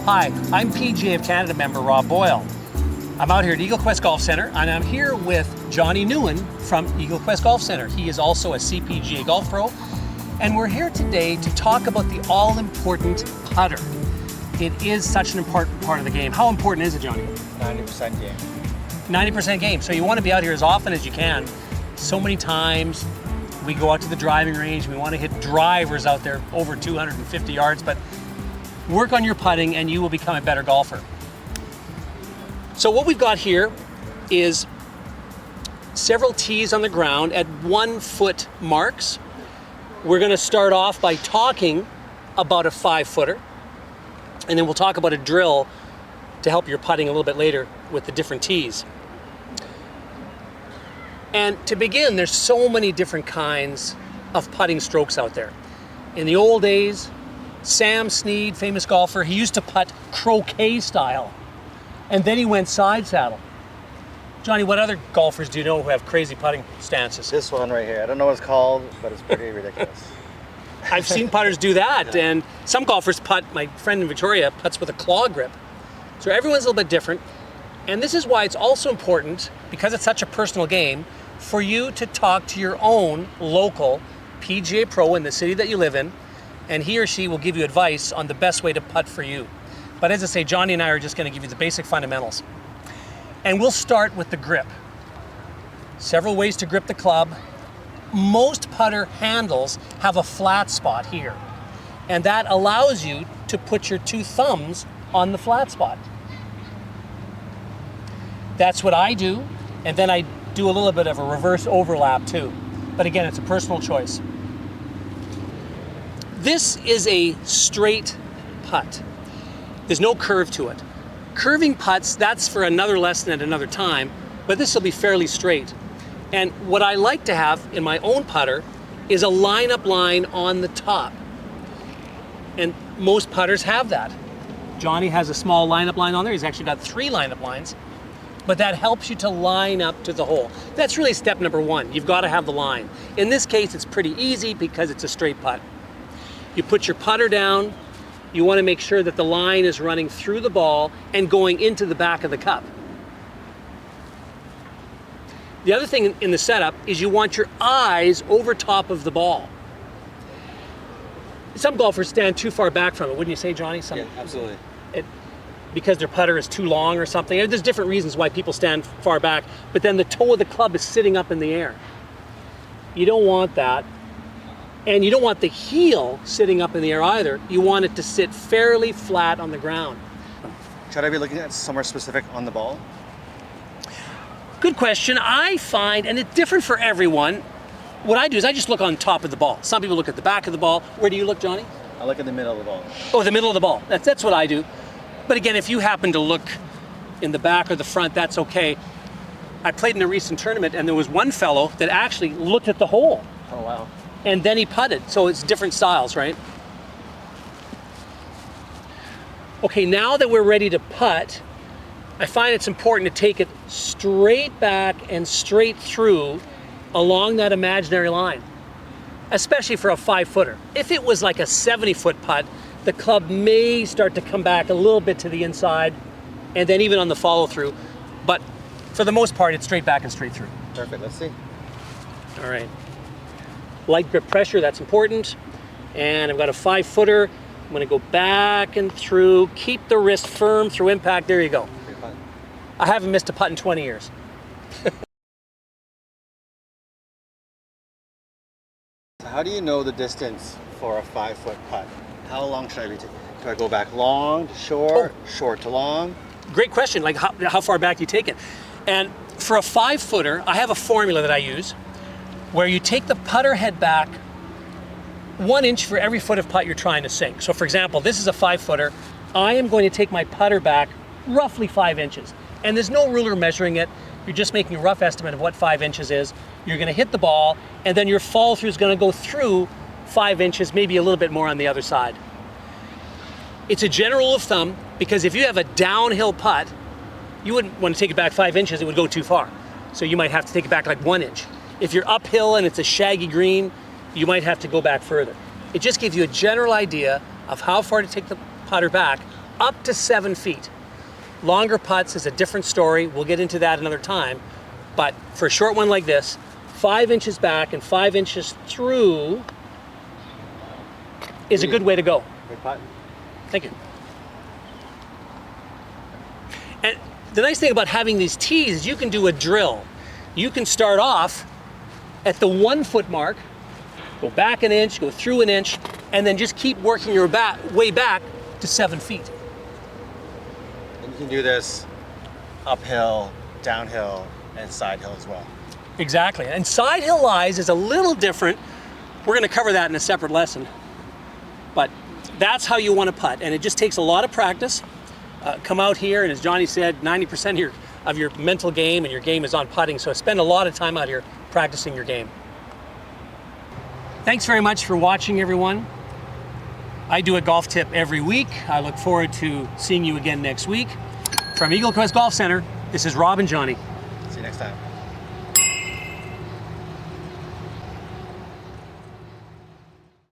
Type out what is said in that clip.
Hi, I'm PGA of Canada member Rob Boyle. I'm out here at Eagle Quest Golf Center, and I'm here with Johnny Nguyen from Eagle Quest Golf Center. He is also a CPGA golf pro, and we're here today to talk about the all-important putter. It is such an important part of the game. How important is it, Johnny? 90% game. 90% game. So you want to be out here as often as you can. So many times we go out to the driving range, we want to hit drivers out there over 250 yards, but work on your putting and you will become a better golfer. So what we've got here is several tees on the ground at 1 foot marks. We're going to start off by talking about a 5-footer, and then we'll talk about a drill to help your putting a little bit later with the different tees. And to begin, there's so many different kinds of putting strokes out there. In the old days, Sam Snead, famous golfer, he used to putt croquet style, and then he went side saddle. Johnny, what other golfers do you know who have crazy putting stances? This one right here. I don't know what it's called, but it's pretty ridiculous. I've seen putters do that, and some golfers putt, my friend in Victoria putts with a claw grip. So everyone's a little bit different, and this is why it's also important, because it's such a personal game, for you to talk to your own local PGA pro in the city that you live in, and he or she will give you advice on the best way to putt for you. But as I say, Johnny and I are just going to give you the basic fundamentals. And we'll start with the grip. Several ways to grip the club. Most putter handles have a flat spot here, and that allows you to put your 2 thumbs on the flat spot. That's what I do, and then I do a little bit of a reverse overlap too. But again, it's a personal choice. This is a straight putt. There's no curve to it. Curving putts, that's for another lesson at another time, but this will be fairly straight. And what I like to have in my own putter is a lineup line on the top. And most putters have that. Johnny has a small lineup line on there. He's actually got 3 lineup lines, but that helps you to line up to the hole. That's really step number 1. You've got to have the line. In this case, it's pretty easy because it's a straight putt. You put your putter down. You want to make sure that the line is running through the ball and going into the back of the cup. The other thing in the setup is you want your eyes over top of the ball. Some golfers stand too far back from it, wouldn't you say, Johnny? Yeah, absolutely. Because their putter is too long or something. There's different reasons why people stand far back, but then the toe of the club is sitting up in the air. You don't want that. And you don't want the heel sitting up in the air either. You want it to sit fairly flat on the ground. Should I be looking at somewhere specific on the ball? Good question. I find, and it's different for everyone, what I do is I just look on top of the ball. Some people look at the back of the ball. Where do you look, Johnny? I look in the middle of the ball. Oh, the middle of the ball. That's what I do. But again, if you happen to look in the back or the front, that's okay. I played in a recent tournament, and there was one fellow that actually looked at the hole. Oh, wow. And then he putted. So it's different styles, right? Okay, now that we're ready to putt, I find it's important to take it straight back and straight through along that imaginary line, especially for a 5-footer. If it was like a 70-foot putt, the club may start to come back a little bit to the inside, and then even on the follow-through. But for the most part, it's straight back and straight through. Perfect, let's see. All right. Light grip pressure, that's important. And I've got a 5-footer. I'm going to go back and through. Keep the wrist firm through impact. There you go. I haven't missed a putt in 20 years. How do you know the distance for a 5-foot putt? How long should I be taking? Do I go back long to short, short to long? Great question. Like how far back do you take it? And for a 5-footer, I have a formula that I use where you take the putter head back 1 inch for every foot of putt you're trying to sink. So for example, this is a 5-footer. I am going to take my putter back roughly 5 inches. And there's no ruler measuring it. You're just making a rough estimate of what 5 inches is. You're going to hit the ball, and then your fall through is going to go through 5 inches, maybe a little bit more on the other side. It's a general rule of thumb, because if you have a downhill putt, you wouldn't want to take it back 5 inches, it would go too far. So you might have to take it back like 1 inch. If you're uphill and it's a shaggy green, you might have to go back further. It just gives you a general idea of how far to take the putter back up to 7 feet. Longer putts is a different story. We'll get into that another time. But for a short one like this, 5 inches back and 5 inches through is a good way to go. Good putt. Thank you. And the nice thing about having these tees is you can do a drill. You can start off at the 1 foot mark, go back an inch, go through an inch, and then just keep working your way back to 7 feet. And you can do this uphill, downhill, and side hill as well. Exactly. And side hill lies is a little different. We're going to cover that in a separate lesson. But that's how you want to putt. And it just takes a lot of practice. Come out here, and as Johnny said, 90% of your mental game and your game is on putting. So spend a lot of time out here practicing your game. Thanks very much for watching, everyone. I do a golf tip every week. I look forward to seeing you again next week. From Eagle Crest Golf Center, this is Rob and Johnny. See you next time.